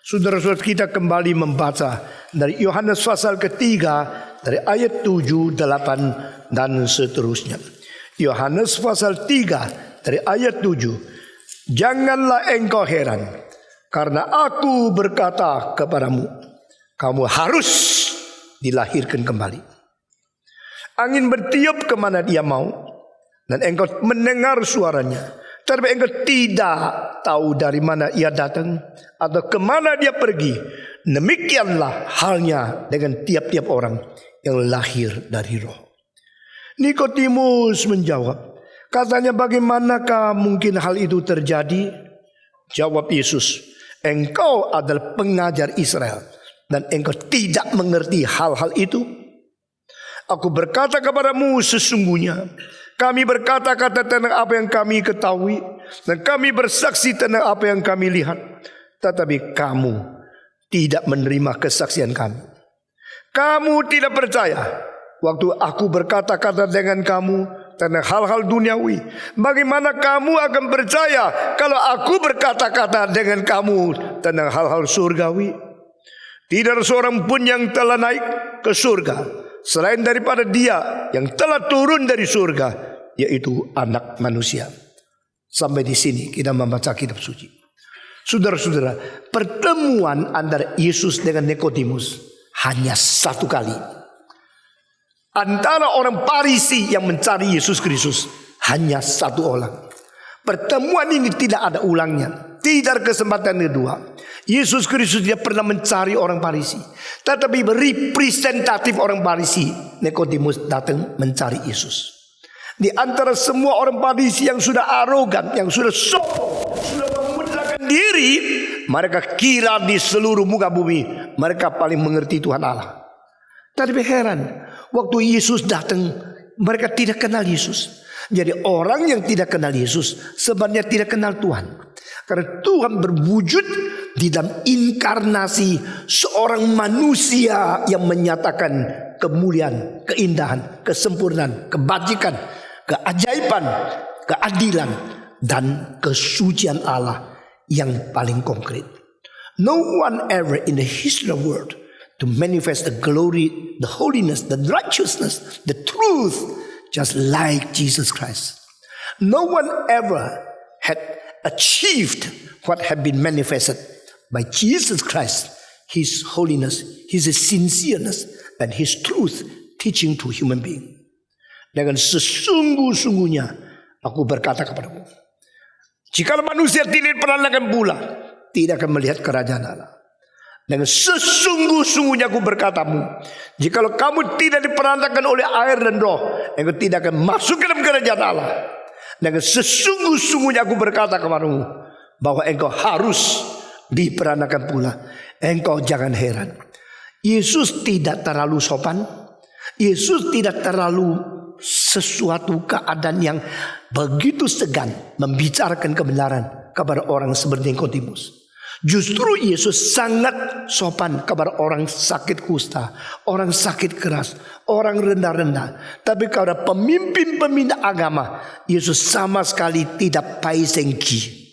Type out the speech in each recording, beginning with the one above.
Saudara-saudara, kita kembali membaca dari Yohanes pasal ketiga dari ayat 7, 8 dan seterusnya. Yohanes pasal 3 dari ayat 7. Janganlah engkau heran, karena aku berkata kepadamu, kamu harus dilahirkan kembali. Angin bertiup kemana dia mau, dan engkau mendengar suaranya, tetapi engkau tidak tahu dari mana ia datang atau kemana dia pergi. Demikianlah halnya dengan tiap-tiap orang yang lahir dari roh. Nikodemus menjawab, katanya, bagaimanakah mungkin hal itu terjadi? Jawab Yesus, engkau adalah pengajar Israel dan engkau tidak mengerti hal-hal itu. Aku berkata kepadamu, sesungguhnya kami berkata-kata tentang apa yang kami ketahui, dan kami bersaksi tentang apa yang kami lihat. Tetapi kamu tidak menerima kesaksian kami. Kamu tidak percaya waktu aku berkata-kata dengan kamu tentang hal-hal duniawi. Bagaimana kamu akan percaya kalau aku berkata-kata dengan kamu tentang hal-hal surgawi? Tidak ada seorang pun yang telah naik ke surga selain daripada dia yang telah turun dari surga, yaitu Anak Manusia. Sampai di sini kita membaca kitab suci. Saudara-saudara, pertemuan antara Yesus dengan Nikodemus hanya satu kali. Antara orang Farisi yang mencari Yesus Kristus hanya satu orang. Pertemuan ini tidak ada ulangnya, tidak ada kesempatan kedua. Yesus Kristus tidak pernah mencari orang Farisi, tetapi representatif orang Farisi, Nikodemus datang mencari Yesus. Di antara semua orang Farisi yang sudah arogan, yang sudah sombong, sudah memudahkan diri, mereka kira di seluruh muka bumi mereka paling mengerti Tuhan Allah. Tapi heran, waktu Yesus datang, mereka tidak kenal Yesus. Jadi orang yang tidak kenal Yesus sebenarnya tidak kenal Tuhan. Karena Tuhan berwujud di dalam inkarnasi seorang manusia yang menyatakan kemuliaan, keindahan, kesempurnaan, kebajikan, keajaiban, keadilan, dan kesucian Allah yang paling konkret. No one ever in the history of the world to manifest the glory, the holiness, the righteousness, the truth, just like Jesus Christ. No one ever had achieved what had been manifested by Jesus Christ, His holiness, His sincereness, and His truth teaching to human being. Dengan sesungguh-sungguhnya aku berkata kepadamu, jika manusia tidak diperanakan pula, tidak akan melihat kerajaan Allah. Dengan sesungguh-sungguhnya aku berkatamu, jikalau kamu tidak diperanakan oleh air dan roh, engkau tidak akan masuk ke dalam kerajaan Allah. Dengan sesungguh-sungguhnya aku berkata kepadamu, bahwa engkau harus diperanakan pula. Engkau jangan heran. Yesus tidak terlalu sopan. Yesus tidak terlalu sesuatu keadaan yang begitu segan membicarakan kebenaran kepada orang seperti Nikodemus. Justru Yesus sangat sopan kepada orang sakit kusta, orang sakit keras, orang rendah-rendah. Tapi kepada pemimpin-pemimpin agama, Yesus sama sekali tidak paisengki.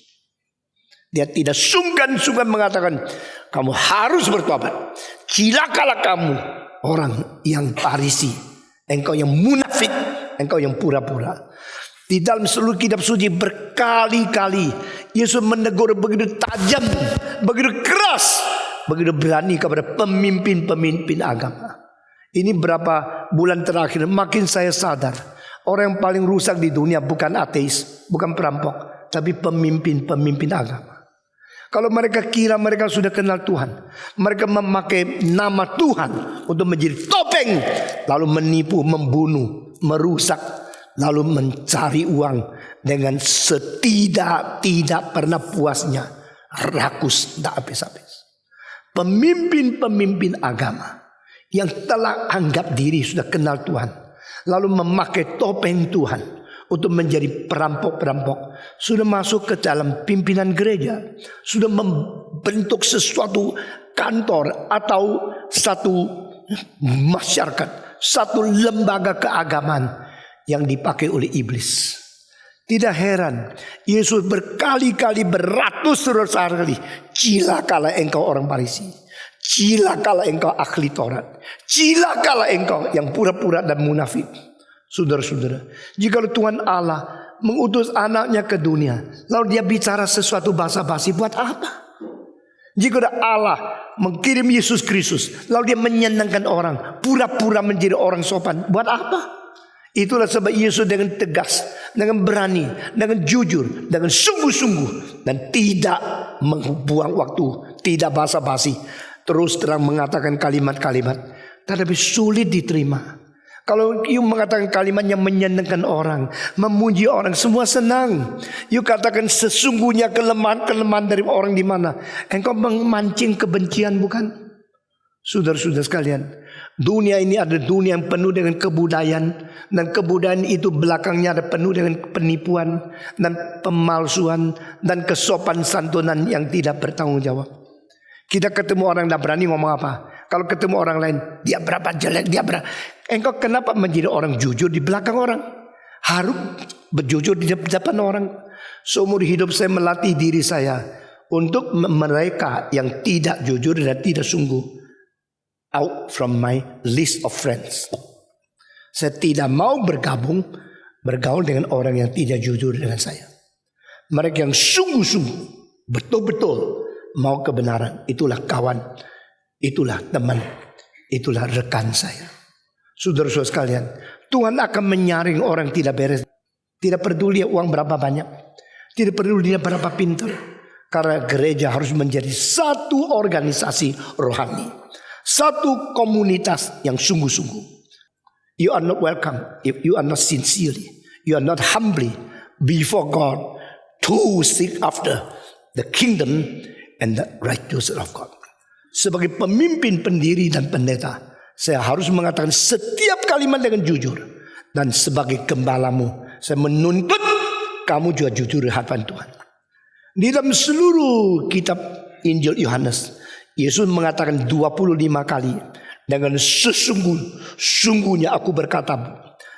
Dia tidak sungkan-sungkan mengatakan, kamu harus bertobat. Cilakalah kamu, orang yang Farisi, engkau yang munafik, engkau yang pura-pura. Di dalam seluruh kitab suci berkali-kali Yesus menegur begitu tajam, begitu keras, begitu berani kepada pemimpin-pemimpin agama. Ini berapa bulan terakhir makin saya sadar, orang yang paling rusak di dunia bukan ateis, bukan perampok, tapi pemimpin-pemimpin agama. Kalau mereka kira mereka sudah kenal Tuhan, mereka memakai nama Tuhan untuk menjadi topeng, lalu menipu, membunuh, merusak, lalu mencari uang dengan tidak pernah puasnya, rakus, tidak habis-habis. Pemimpin-pemimpin agama yang telah anggap diri sudah kenal Tuhan, lalu memakai topeng Tuhan untuk menjadi perampok-perampok, sudah masuk ke dalam pimpinan gereja, sudah membentuk sesuatu kantor atau satu masyarakat, satu lembaga keagamaan yang dipakai oleh iblis. Tidak heran Yesus berkali-kali, beratus-ratus kali, cilakalah engkau orang Farisi, cilakalah engkau ahli Taurat, cilakalah engkau yang pura-pura dan munafik. Saudara-saudara, jika Tuhan Allah mengutus anaknya ke dunia, lalu dia bicara sesuatu basa-basi, buat apa? Jika Allah mengirim Yesus Kristus, lalu dia menyenangkan orang, pura-pura menjadi orang sopan, buat apa? Itulah sebab Yesus dengan tegas, dengan berani, dengan jujur, dengan sungguh-sungguh, dan tidak membuang waktu, tidak basa-basi, terus terang mengatakan kalimat-kalimat, tetapi sulit diterima. Kalau you mengatakan kalimat yang menyenangkan orang, memuji orang, semua senang. You katakan sesungguhnya kelemahan-kelemahan dari orang di mana, engkau memancing kebencian, bukan? Saudara-saudara sekalian, dunia ini ada dunia yang penuh dengan kebudayaan, dan kebudayaan itu belakangnya ada penuh dengan penipuan dan pemalsuan dan kesopan santunan yang tidak bertanggung jawab. Kita ketemu orang tidak berani ngomong apa. Kalau ketemu orang lain, dia berapa jelek, dia berapa. Engkau kenapa menjadi orang jujur di belakang orang? Harus berjujur di depan orang. Seumur hidup saya melatih diri saya untuk mereka yang tidak jujur dan tidak sungguh, out from my list of friends. Saya tidak mau bergaul dengan orang yang tidak jujur dengan saya. Mereka yang sungguh-sungguh, betul-betul mau kebenaran, itulah kawan, itulah teman, itulah rekan saya. Saudara-saudara sekalian, Tuhan akan menyaring orang tidak beres. Tidak peduli uang berapa banyak, tidak peduli dia berapa pintar, karena gereja harus menjadi satu organisasi rohani, satu komunitas yang sungguh-sungguh. You are not welcome if you are not sincerely, you are not humbly before God to seek after the kingdom and the righteousness of God. Sebagai pemimpin, pendiri dan pendeta, saya harus mengatakan setiap kalimat dengan jujur. Dan sebagai gembalamu, saya menuntut kamu juga jujur di hadapan Tuhan. Di dalam seluruh kitab Injil Yohanes, Yesus mengatakan 25 kali, dengan sungguhnya aku berkata,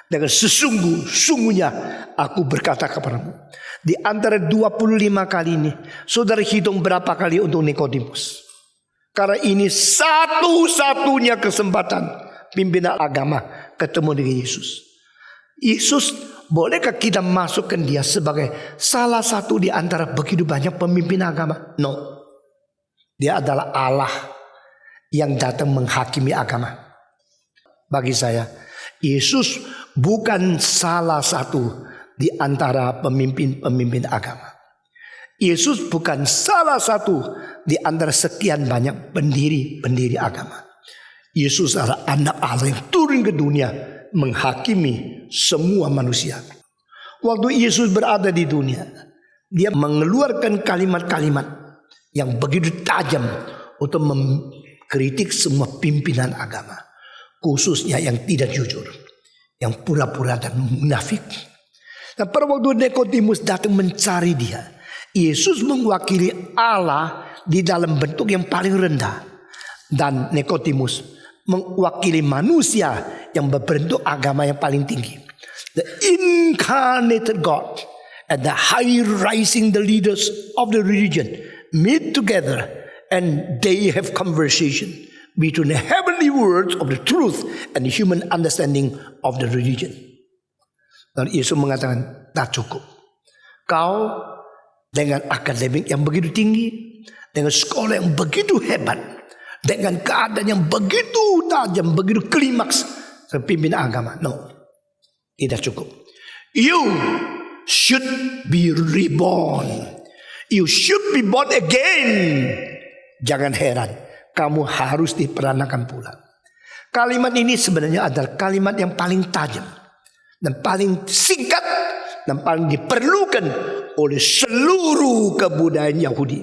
dengan sungguhnya aku berkata kepadamu. Di antara 25 kali ini, saudara hitung berapa kali untuk Nikodemus? Karena ini satu-satunya kesempatan pimpinan agama ketemu dengan Yesus. Yesus, bolehkah kita masukkan dia sebagai salah satu di antara begitu banyak pemimpin agama? No. Dia adalah Allah yang datang menghakimi agama. Bagi saya, Yesus bukan salah satu di antara pemimpin-pemimpin agama. Yesus bukan salah satu di antara sekian banyak pendiri-pendiri agama. Yesus adalah anak Allah yang turun ke dunia menghakimi semua manusia. Waktu Yesus berada di dunia, dia mengeluarkan kalimat-kalimat yang begitu tajam untuk mengkritik semua pimpinan agama, khususnya yang tidak jujur, yang pura-pura dan munafik. Dan pada waktu Nikodemus datang mencari dia, Yesus mewakili Allah di dalam bentuk yang paling rendah, dan Nikodemus mewakili manusia yang berbentuk agama yang paling tinggi. The incarnated God and the high rising the leaders of the religion meet together, and they have conversation between the heavenly words of the truth and the human understanding of the religion. Dan Yesus mengatakan, tak cukup. Kau dengan akademik yang begitu tinggi, dengan sekolah yang begitu hebat, dengan keadaan yang begitu tajam, begitu klimaks, pimpin agama. No, tidak cukup. You should be reborn. You should be born again. Jangan heran, kamu harus diperanakan pula. Kalimat ini sebenarnya adalah kalimat yang paling tajam dan paling singkat dan paling diperlukan oleh seluruh kebudayaan Yahudi.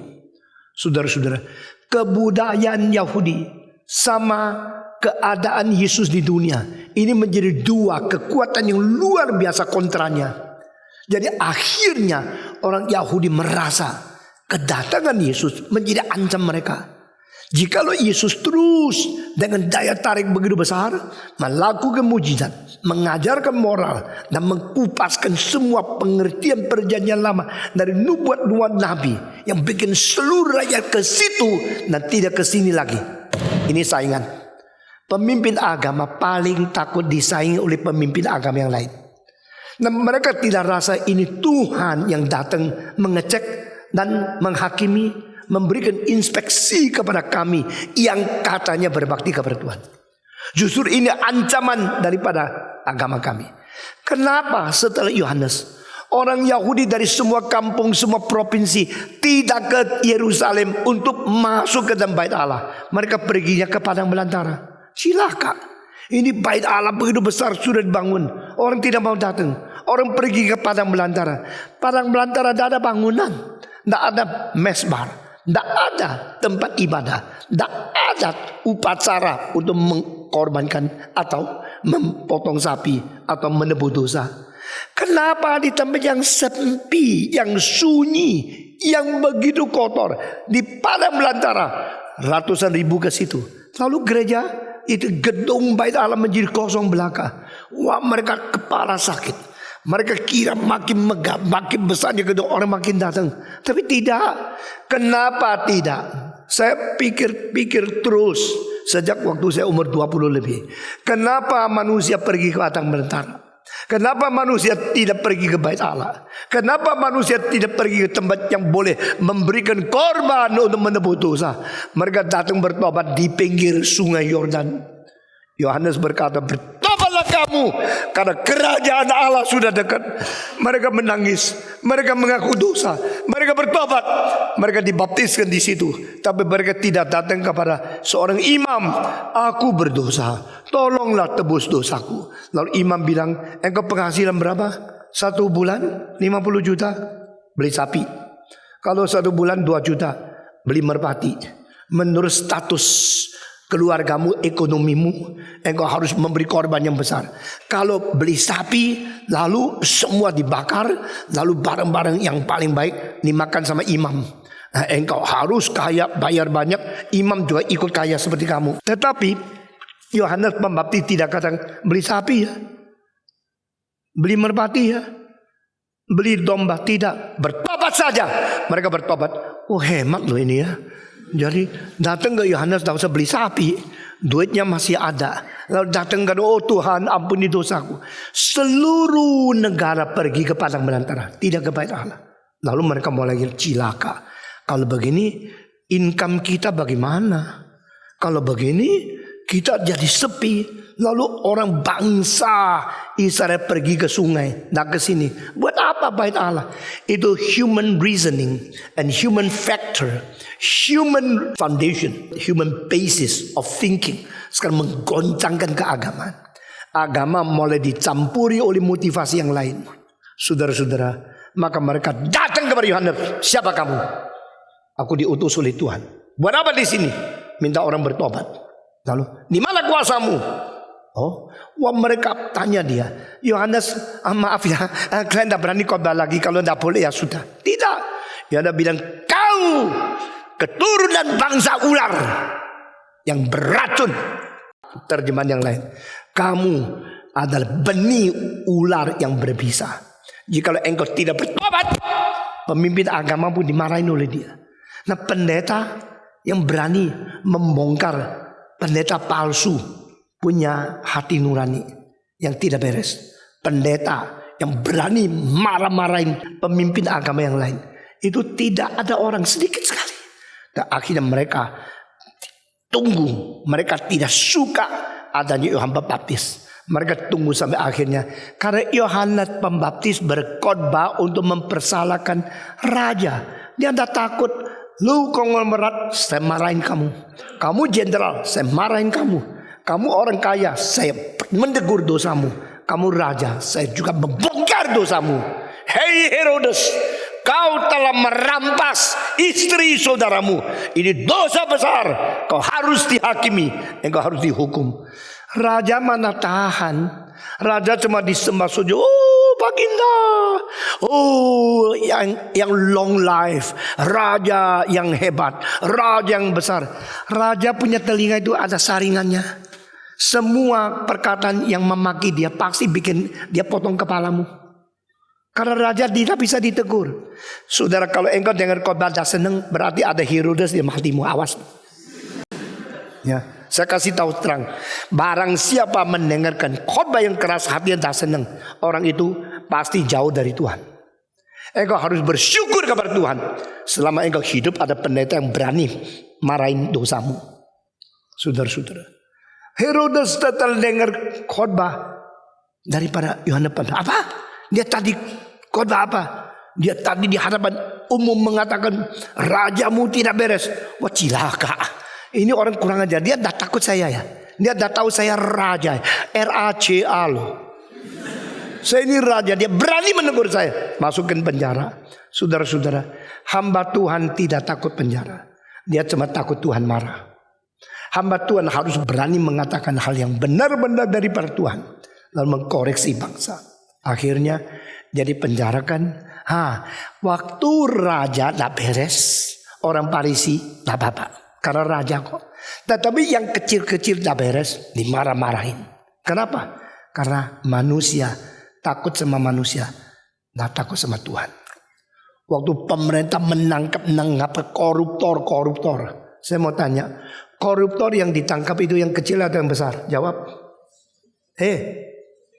Saudara-saudara, kebudayaan Yahudi sama keadaan Yesus di dunia ini menjadi dua kekuatan yang luar biasa kontranya. Jadi akhirnya orang Yahudi merasa kedatangan Yesus menjadi ancam mereka. Jikalau Yesus terus dengan daya tarik begitu besar melakukan mujizat, mengajarkan moral dan mengkupaskan semua pengertian perjanjian lama dari nubuat-nubuat nabi yang bikin seluruh rakyat ke situ dan tidak ke sini lagi. Ini saingan. Pemimpin agama paling takut disaingi oleh pemimpin agama yang lain. Dan mereka tidak rasa ini Tuhan yang datang mengecek dan menghakimi, memberikan inspeksi kepada kami yang katanya berbakti kepada Tuhan. Justru ini ancaman daripada agama kami. Kenapa setelah Yohanes orang Yahudi dari semua kampung, semua provinsi tidak ke Yerusalem untuk masuk ke dalam bait Allah? Mereka perginya ke padang belantara. Silakan. Ini bait Allah begitu besar sudah dibangun. Orang tidak mau datang. Orang pergi ke padang belantara. Padang belantara tidak ada bangunan, tidak ada mesbah, tidak ada tempat ibadah, tidak ada upacara untuk mengkorbankan atau memotong sapi atau menebus dosa. Kenapa di tempat yang sepi, yang sunyi, yang begitu kotor, di padang belantara ratusan ribu ke situ. Lalu gereja itu gedung bait Allah menjadi kosong belaka. Wah, mereka kepala sakit. Mereka kira makin megah, makin besarnya gedung, orang makin datang. Tapi tidak. Kenapa tidak? Saya pikir terus sejak waktu saya umur 20 lebih. Kenapa manusia pergi ke padang belantara? Kenapa manusia tidak pergi ke bait Allah? Kenapa manusia tidak pergi ke tempat yang boleh memberikan korban untuk menebus dosa? Mereka datang bertobat di pinggir sungai Yordan. Yohanes berkata, bertobatlah kamu karena kerajaan Allah sudah dekat. Mereka menangis, mereka mengaku dosa, mereka bertobat, mereka dibaptiskan di situ. Tapi mereka tidak datang kepada seorang imam, aku berdosa, tolonglah tebus dosaku. Lalu imam bilang, engkau penghasilan berapa? 1 bulan 50 juta, beli sapi. Kalau 1 bulan 2 juta, beli merpati. Menurut status keluargamu, ekonomimu, engkau harus memberi korban yang besar. Kalau beli sapi, lalu semua dibakar, lalu barang-barang yang paling baik dimakan sama imam. Nah, engkau harus kaya, bayar banyak, imam juga ikut kaya seperti kamu. Tetapi Yohanes Pembaptis tidak katakan beli sapi ya, beli merpati ya, beli domba, tidak. Bertobat saja. Mereka bertobat. Oh, hemat loh ini ya. Jadi datang ke Yohanes tidak usah beli sapi, duitnya masih ada. Lalu datang ke, oh Tuhan ampuni dosaku. Seluruh negara pergi ke padang belantara, tidak ke bait Allah. Lalu mereka mulai cilaka. Kalau begini income kita bagaimana? Kalau begini kita jadi sepi. Lalu orang bangsa Israel pergi ke sungai, dan ke sini. Buat apa bait Allah? Itu human reasoning and human factor, human foundation, human basis of thinking. Sekarang menggoncangkan keagamaan. Agama mulai dicampuri oleh motivasi yang lain. Saudara-saudara, maka mereka datang kepada Yohanes. Siapa kamu? Aku diutus oleh Tuhan. Buat apa di sini? Minta orang bertobat. Lalu, di mana kuasamu? Oh, wah, mereka tanya dia, Yohanes, maaf ya, kalian tidak berani khotbah lagi. Kalau tidak boleh ya sudah. Tidak. Yohanes bilang, kau keturunan bangsa ular yang beracun. Terjemahan yang lain, kamu adalah benih ular yang berbisa. Jikalau engkau tidak bertobat, pemimpin agama pun dimarahin oleh dia. Nah, pendeta yang berani membongkar pendeta palsu, punya hati nurani yang tidak beres. Pendeta yang berani marah-marahin pemimpin agama yang lain. Itu tidak ada orang, sedikit sekali. Dan akhirnya mereka tunggu. Mereka tidak suka adanya Yohanes Pembaptis. Mereka tunggu sampai akhirnya. Karena Yohanes Pembaptis berkhotbah untuk mempersalahkan raja. Dia tidak takut. Lu konglomerat, saya marahin kamu. Kamu jenderal, saya marahin kamu. Kamu orang kaya, saya mendegur dosamu. Kamu raja, saya juga membongkar dosamu. Hei Herodes, kau telah merampas istri saudaramu. Ini dosa besar. Kau harus dihakimi, engkau harus dihukum. Raja mana tahan. Raja cuma disembah saja. Oh, baginda. Oh, yang long life, raja yang hebat, raja yang besar. Raja punya telinga itu ada saringannya. Semua perkataan yang memaki dia pasti bikin dia potong kepalamu. Karena raja tidak bisa ditegur. Saudara, kalau engkau dengar khotbah dah senang, berarti ada Herodes di hatimu, awas. Ya, saya kasih tahu terang, barang siapa mendengarkan khotbah yang keras hati dan tak senang, orang itu pasti jauh dari Tuhan. Engkau harus bersyukur kepada Tuhan selama engkau hidup ada pendeta yang berani marahin dosamu. Saudara-saudara, Herodes setelah dengar khotbah daripada Yohanes apa? Dia tadi khotbah apa? Dia tadi di hadapan umum mengatakan rajamu tidak beres. Wah, cilaka. Ini orang kurang ajar. Dia dah takut saya ya. Dia dah tahu saya raja. RACA loh. Saya ini raja. Dia berani menegur saya. Masukkan penjara. Saudara-saudara, hamba Tuhan tidak takut penjara. Dia cuma takut Tuhan marah. Hamba Tuhan harus berani mengatakan hal yang benar-benar daripada Tuhan, lalu mengkoreksi bangsa. Akhirnya jadi penjarakan. Waktu raja tak beres, orang Farisi tak apa-apa. Karena raja kok. Tetapi yang kecil-kecil tak beres, dimarah-marahin. Kenapa? Karena manusia takut sama manusia, tak takut sama Tuhan. Waktu pemerintah menangkap koruptor. Saya mau tanya, koruptor yang ditangkap itu yang kecil atau yang besar? Jawab.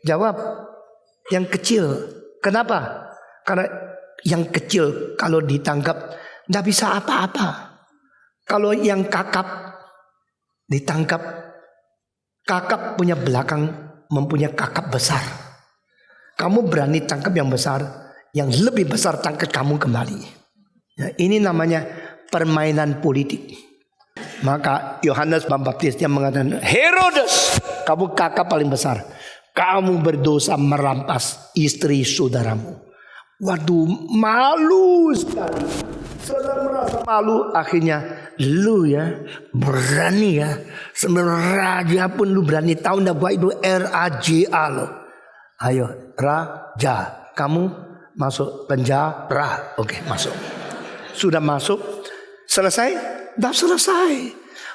Jawab. Yang kecil. Kenapa? Karena yang kecil kalau ditangkap tidak bisa apa-apa. Kalau yang kakap ditangkap, kakap punya belakang mempunyai kakap besar. Kamu berani tangkap yang besar, yang lebih besar tangkap kamu kembali. Ya, ini namanya permainan politik. Maka Yohanes Pembaptis yang mengatakan, Herodes, kamu kakap paling besar. Kamu berdosa merampas istri saudaramu. Waduh, malu sekali. Saudara merasa malu, akhirnya lu ya berani ya. Sebenarnya raja pun lu berani. Tahu enggak gua itu RAJA lo. Ayo raja, kamu masuk penjara. Oke, masuk. Sudah masuk. Selesai? Dah selesai.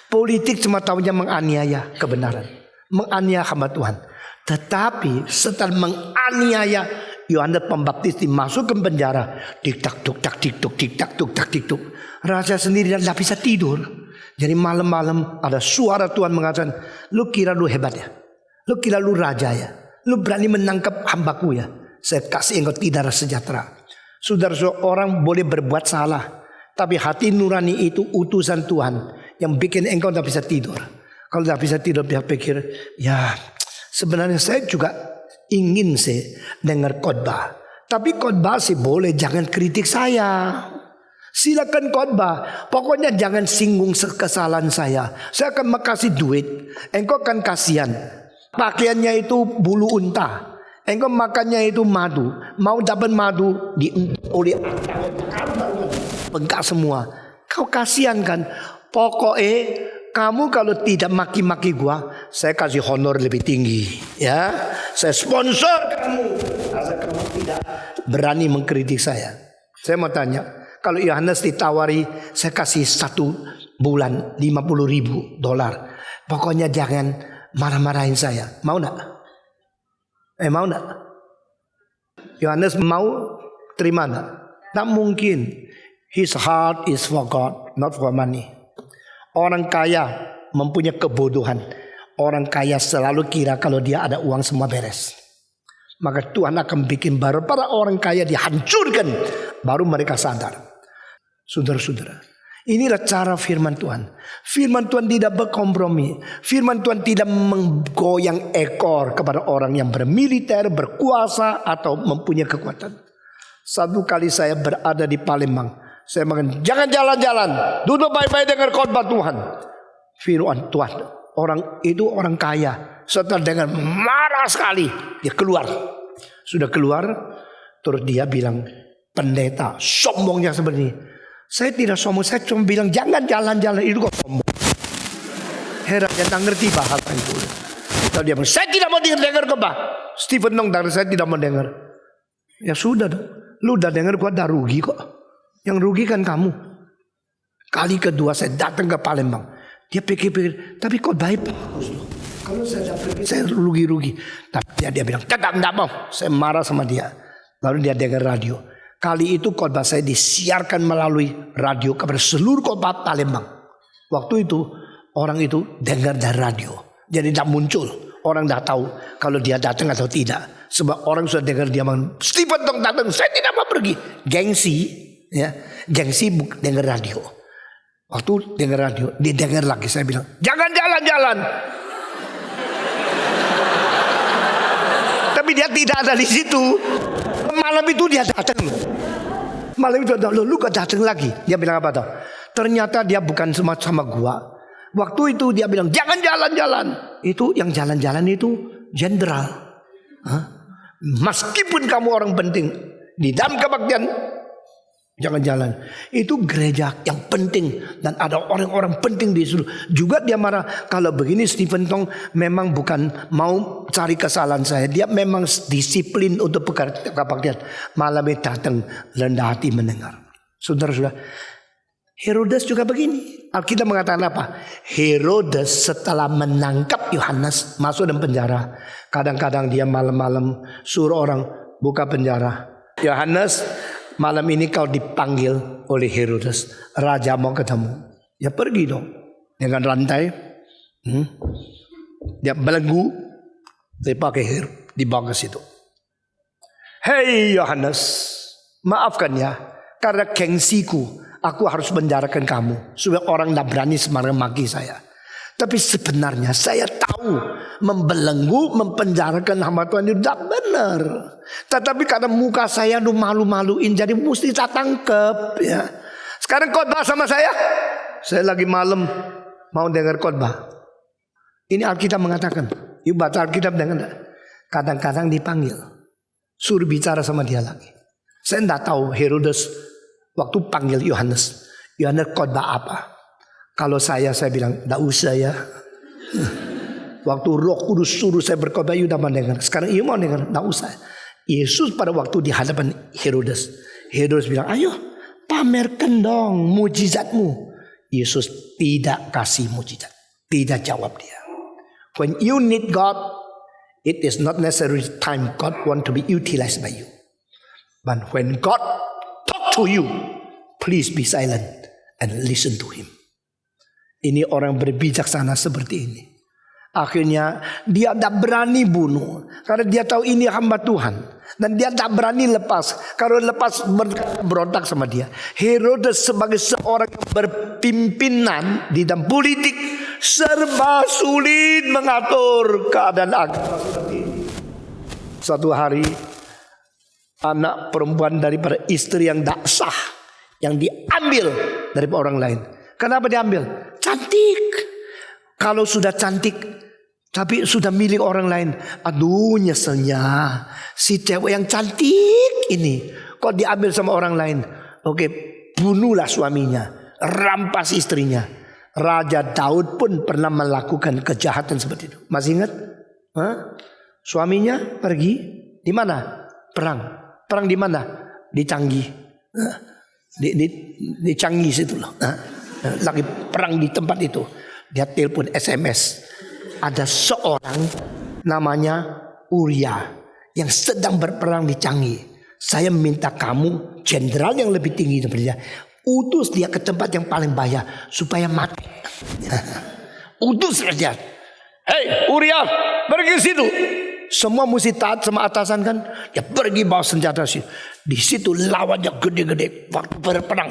Politik cuma tahunya menganiaya kebenaran, menganiaya hamba Tuhan. Tetapi setelah menganiaya Yohanes Pembaptis dimasukkan penjara, tik-tak, tuk-tak, tik-tuk, tik-tak, tuk-tak, tik-tuk. Raja sendiri tidak bisa tidur. Jadi malam-malam ada suara Tuhan mengatakan, lu kira lu hebat ya? Lu kira lu raja ya? Lu berani menangkap hambaku ya? Saya kasih engkau tidak sejahtera. Saudara-saudara, orang boleh berbuat salah, tapi hati nurani itu utusan Tuhan yang bikin engkau tidak bisa tidur. Kalau tidak bisa tidur, dia pikir, ya sebenarnya saya juga ingin sih dengar khotbah. Tapi khotbah sih boleh, jangan kritik saya. Silakan khotbah, pokoknya jangan singgung kesalahan saya. Saya akan makasih duit, engkau akan kasihan. Pakaiannya itu bulu unta, engkau makannya itu madu. Mau dapat madu oleh bengkak semua. Kau kasihan kan? Pokoknya kamu kalau tidak maki-maki gua, saya kasih honor lebih tinggi, ya. Saya sponsor kamu. Asal kamu tidak berani mengkritik saya. Saya mau tanya, kalau Yohanes ditawari, saya kasih 1 bulan $50,000. Pokoknya jangan marah-marahin saya. Mau enggak? Mau enggak? Yohanes mau terima enggak? Tak mungkin. His heart is for God, not for money. Orang kaya mempunyai kebodohan. Orang kaya selalu kira kalau dia ada uang semua beres. Maka Tuhan akan bikin baru para orang kaya dihancurkan. Baru mereka sadar. Saudara-saudara, inilah cara firman Tuhan. Firman Tuhan tidak berkompromi. Firman Tuhan tidak menggoyang ekor kepada orang yang bermiliter, berkuasa atau mempunyai kekuatan. Satu kali saya berada di Palembang, saya makan, jangan jalan-jalan, duduk baik-baik dengar khotbah Tuhan. Firman Tuhan, orang itu orang kaya. Setelah dengar marah sekali, dia keluar. Sudah keluar, terus dia bilang, pendeta sombongnya seperti ini. Saya tidak sombong, saya cuma bilang jangan jalan-jalan, itu kok sombong. Heran, dia tak ngerti bahasa itu. Lalu dia bilang, saya tidak mau dengar khotbah. Stephen Nong dari saya tidak mau dengar. Ya sudah dong. Lu udah dengar gua udah rugi kok. Yang rugi kan kamu. Kali kedua saya datang ke Palembang. Dia pikir-pikir, tapi kok baik bagus loh. Kalau saya dapat saya rugi-rugi. Tapi dia bilang, tidak mau. Saya marah sama dia. Lalu dia dengar radio. Kali itu khotbah saya disiarkan melalui radio kepada seluruh khotbah Palembang. Waktu itu orang itu dengar dari radio. Jadi tidak muncul. Orang tidak tahu kalau dia datang atau tidak. Sebab orang sudah dengar dia bilang, Stephen dong datang. Saya tidak mau pergi. Gengsi. Ya, gengsi dengar radio. Waktu dengar radio, dia dengar lagi. Saya bilang, jangan jalan-jalan. Tapi dia tidak ada di situ. Malam itu dia datang. Malam itu lu gak datang lagi. Dia bilang apa tuh? Ternyata dia bukan sama gua. Waktu itu dia bilang jangan jalan-jalan. Itu yang jalan-jalan itu jenderal. Meskipun kamu orang penting di dalam kebaktian, jangan jalan. Itu gereja yang penting dan ada orang-orang penting di situ. Juga dia marah kalau begini Stephen Tong memang bukan mau cari kesalahan saya. Dia memang disiplin untuk kebaktian. Malam itu datang rendah hati mendengar. Saudara-saudara, Herodes juga begini. Alkitab mengatakan apa? Herodes setelah menangkap Yohanes masuk dalam penjara. Kadang-kadang dia malam-malam suruh orang buka penjara. Yohanes, malam ini kau dipanggil oleh Herodes. Raja mau ketemu. Ya pergi dong. Dengan rantai. Dia belenggu. Dia pakai dibawa ke situ. Hei Yohanes. Maafkan ya. Karena gengsiku. Aku harus menjarakan kamu. Supaya orang tidak berani sembarang maki saya. Tapi sebenarnya saya tahu. Membelenggu, mempenjarakan hamba Tuhan itu tidak benar. Tetapi karena muka saya malu-maluin. Jadi mesti saya tangkap ya. Sekarang khotbah sama saya. Saya lagi malam mau dengar khotbah. Ini Alkitab mengatakan. Yuk baca Alkitab dengar. Kadang-kadang dipanggil. Suruh bicara sama dia lagi. Saya tidak tahu Herodes waktu panggil Yohanes. Yohanes khotbah apa? Kalau saya bilang tidak usah ya. Waktu Roh Kudus suruh saya berkhotbah, you tidak mau dengar. Sekarang you mau dengar, tidak usah. Yesus pada waktu di hadapan Herodes bilang, ayo pamerkan dong mujizatmu. Yesus tidak kasih mujizat, tidak jawab dia. When you need God, it is not necessary time God want to be utilized by you. But when God talk to you, please be silent and listen to Him. Ini orang berbijaksana seperti ini. Akhirnya dia tidak berani bunuh. Karena dia tahu ini hamba Tuhan. Dan dia tak berani lepas. Kalau lepas berontak sama dia. Herodes sebagai seorang yang berpimpinan di dalam politik. Serba sulit mengatur keadaan agama seperti ini. Suatu hari. Anak perempuan daripada istri yang tak sah. Yang diambil dari orang lain. Kenapa diambil? Cantik. Kalau sudah cantik, tapi sudah milik orang lain. Aduh nyeselnya. Si cewek yang cantik ini. Kok diambil sama orang lain? Oke, bunuhlah suaminya. Rampas istrinya. Raja Daud pun pernah melakukan kejahatan seperti itu. Masih ingat? Suaminya pergi. Di mana? Perang. Perang di mana? Di Canggih. Di Canggih situ loh. Lagi perang di tempat itu. Dia telepon SMS. Ada seorang namanya Uria yang sedang berperang di Canggih. Saya minta kamu jenderal yang lebih tinggi dari dia, utus dia ke tempat yang paling bahaya supaya mati. Utus saja. Hei Uria, pergi situ. Semua mesti taat sama atasan kan. Dia pergi bawa senjata sih. Di situ lawannya gede-gede. Waktu berperang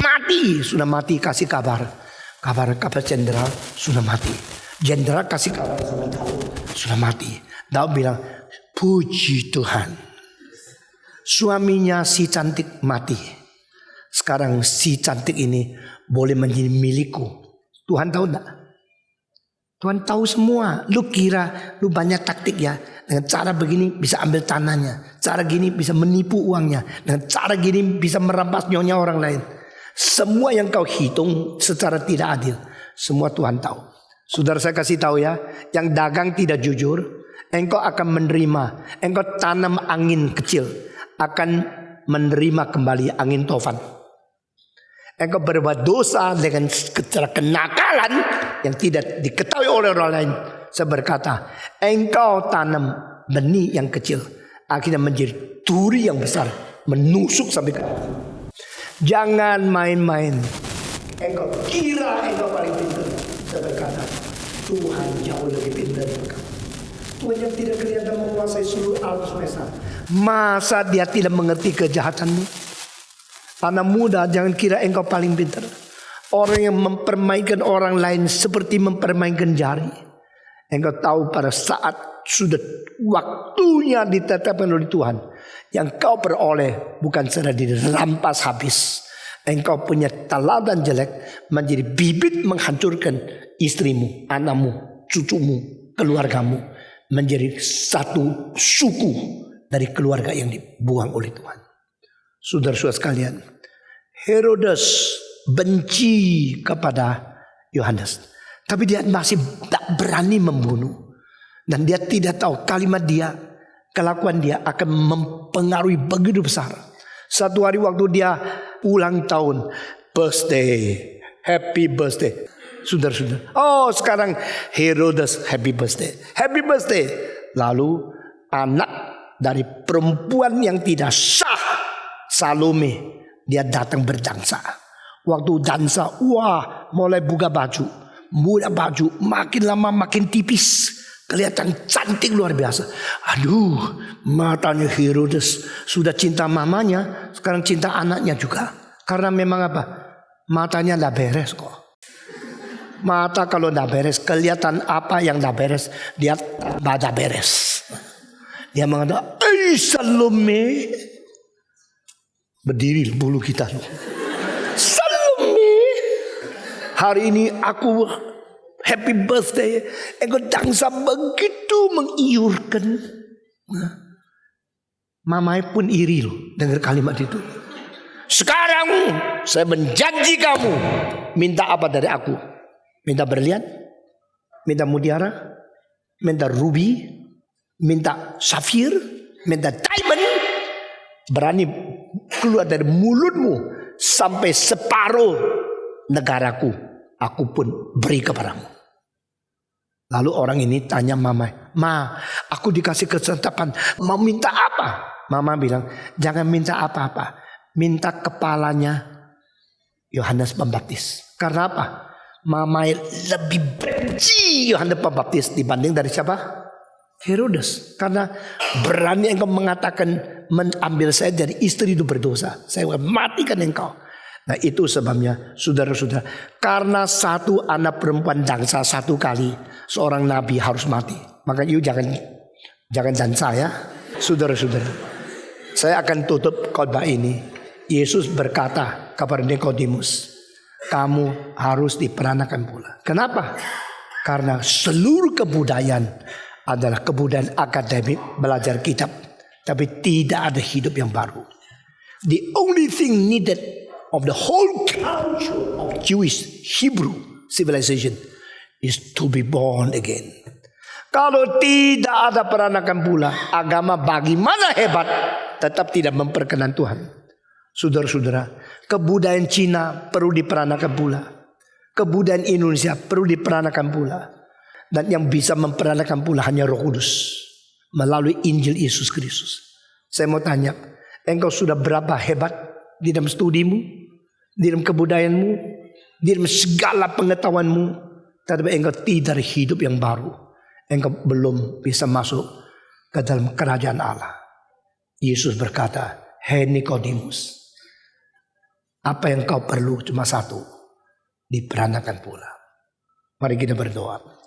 mati, sudah mati, kasih kabar. Kabar jenderal sudah mati. Jenderal kasih kabar sama Daud, sudah mati. Daud bilang, puji Tuhan. Suaminya si cantik mati. Sekarang si cantik ini boleh menjadi milikku. Tuhan tahu enggak? Tuhan tahu semua. Lu kira lu banyak taktik ya. Dengan cara begini bisa ambil tanahnya. Cara gini bisa menipu uangnya. Dengan cara gini bisa merampas nyonya orang lain. Semua yang kau hitung secara tidak adil. Semua Tuhan tahu. Saudara saya kasih tahu ya. Yang dagang tidak jujur. Engkau akan menerima. Engkau tanam angin kecil. akan menerima kembali angin tofan. Engkau berbuat dosa dengan kenakalan yang tidak diketahui oleh orang lain. Saya berkata, engkau tanam benih yang kecil, akhirnya menjadi duri yang besar, menusuk sampai ke. Jangan main-main. Engkau kira engkau paling pintar. Saya berkata, Tuhan jauh lebih pintar dari kamu. Tuhan yang tidak kelihatan menguasai seluruh alam semesta. Masa dia tidak mengerti kejahatanmu? Anak muda, jangan kira engkau paling pintar. Orang yang mempermainkan orang lain seperti mempermainkan jari. Engkau tahu pada saat sudah waktunya ditetapkan oleh Tuhan, yang kau peroleh bukan secara dirampas habis. Engkau punya teladan jelek menjadi bibit menghancurkan istrimu, anakmu, cucumu, keluargamu, menjadi satu suku dari keluarga yang dibuang oleh Tuhan. Saudara-saudara sekalian, Herodes benci kepada Yohanes, tapi dia masih tak berani membunuh. Dan dia tidak tahu kalimat dia, kelakuan dia akan mempengaruhi begitu besar. Satu hari waktu dia ulang tahun, birthday, happy birthday. Saudara-saudara, oh sekarang Herodes happy birthday, happy birthday. Lalu anak dari perempuan yang tidak sah, Salome, dia datang berdansa. Waktu dansa, wah, mulai buka baju, makin lama makin tipis, kelihatan cantik luar biasa. Aduh, matanya Herodes sudah cinta mamanya, sekarang cinta anaknya juga. Karena memang apa? Matanya tidak beres kok. Mata kalau tidak beres, kelihatan apa yang tidak beres, dia tidak beres. Dia mengatakan, Salome. Berdiri bulu kita. Salome, hari ini aku happy birthday. Engkau dansa begitu mengiurkan. Mamai pun iri loh dengar kalimat itu. Sekarang saya menjanji kamu, minta apa dari aku? Minta berlian, minta mutiara, minta ruby, minta safir, minta diamond. Berani keluar dari mulutmu sampai separuh negaraku, aku pun beri kepadamu. Lalu orang ini tanya mama, Ma, aku dikasih kesempatan, mau minta apa? Mama bilang, jangan minta apa-apa, minta kepalanya Yohanes Pembaptis. Karena apa? Mama lebih benci Yohanes Pembaptis dibanding dari siapa? Herodes. Karena berani engkau mengatakan mengambil saya dari istri itu berdosa, saya akan matikan engkau. Nah itu sebabnya saudara-saudara, karena satu anak perempuan dansa satu kali, seorang nabi harus mati. Maka you jangan dansa ya. Saudara-saudara, saya akan tutup khotbah ini. Yesus berkata kepada Nikodemus, kamu harus diperanakan pula. Kenapa? Karena seluruh kebudayaan adalah kebudayaan akademik, belajar kitab, tapi tidak ada hidup yang baru. The only thing needed of the whole culture of Jewish Hebrew civilization is to be born again. Kalau tidak ada peranakan pula, agama bagaimana hebat tetap tidak memperkenan Tuhan. Saudara-saudara, kebudayaan Cina perlu diperanakan pula, kebudayaan Indonesia perlu diperanakan pula. Dan yang bisa memperanakan pula hanya Roh Kudus melalui Injil Yesus Kristus. Saya mau tanya, engkau sudah berapa hebat di dalam studimu, di dalam kebudayaanmu, di dalam segala pengetahuanmu, tapi engkau tidak hidup yang baru. Engkau belum bisa masuk ke dalam kerajaan Allah. Yesus berkata, hei Nikodemus, apa yang kau perlu cuma satu, diperanakan pula. Mari kita berdoa.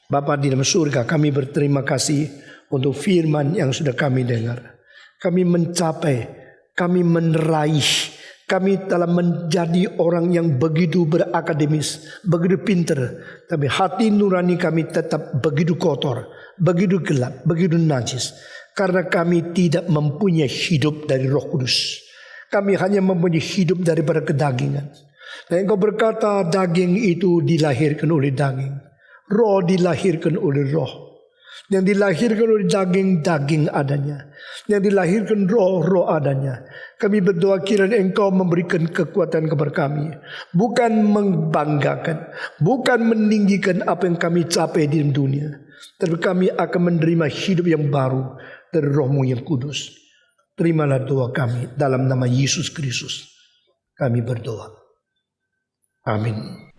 Bapa di dalam surga, kami berterima kasih untuk firman yang sudah kami dengar. Kami mencapai, kami meneraih, kami telah menjadi orang yang begitu berakademis, begitu pintar. Tapi hati nurani kami tetap begitu kotor, begitu gelap, begitu najis. Karena kami tidak mempunyai hidup dari Roh Kudus. Kami hanya mempunyai hidup daripada kedagingan. Dan engkau berkata daging itu dilahirkan oleh daging, roh dilahirkan oleh roh. yang dilahirkan oleh daging-daging adanya, yang dilahirkan roh-roh adanya. Kami berdoa kiranya Engkau memberikan kekuatan kepada kami, bukan membanggakan, bukan meninggikan apa yang kami capai di dunia, tapi kami akan menerima hidup yang baru dari Roh-Mu yang kudus. Terimalah doa kami dalam nama Yesus Kristus. Kami berdoa. Amin.